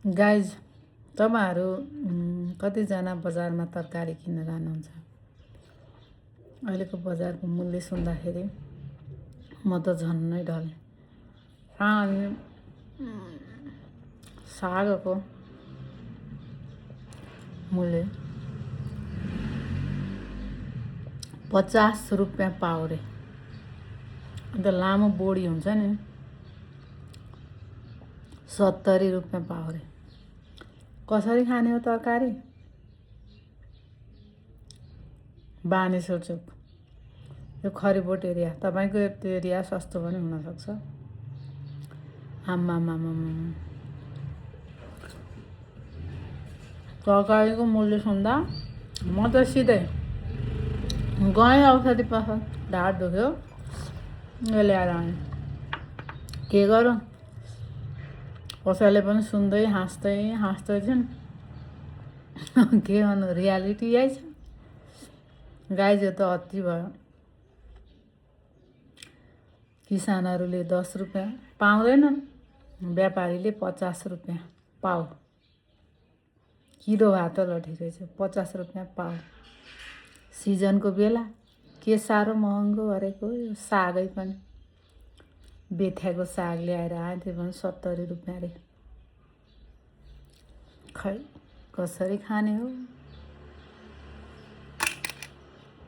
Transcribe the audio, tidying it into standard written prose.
Guys तपाईहरु कतिजना बजारमा तरकारी किन्न जानुहुन्छ? अहिलेको बजारको मूल्य सुन्दाखेरि म त झन्नै ढले। सागको मूल्य 50 रुपियाँ पाउ रे। अन्त लामो बोडी हुन्छ नि 70 रुपियाँ पाउ रे। कसरी खाने हो तरकारी? बानेश्वर चोक यो खरिबोट एरिया। तपाईको एरिया सस्तो पनि हुन सक्छ। तरकारीको मूल्य सुन्दा म त सिधै गएँ औषधि पसल। ढाड दुख्यो यो ल्याएर आएँ। के गरौँ? कसैले पनि सुन्दै हाँस्दै छिन्। के गर्नु, रियालिटी यही छ। गाइज यो त अति भयो। किसानहरूले 10 रुपियाँ पाउँदैनन्, व्यापारीले 50 रुपियाँ पाउ। किलो भात ल ठिकै छ, 50 रुपियाँ पाउ। सिजनको बेला के साह्रो महँगो गरेको यो सागै पनि। बेथ्याको साग ल्याएर आए, त्यो पनि 70 रुपियाँ रे। खै कसरी खाने हो?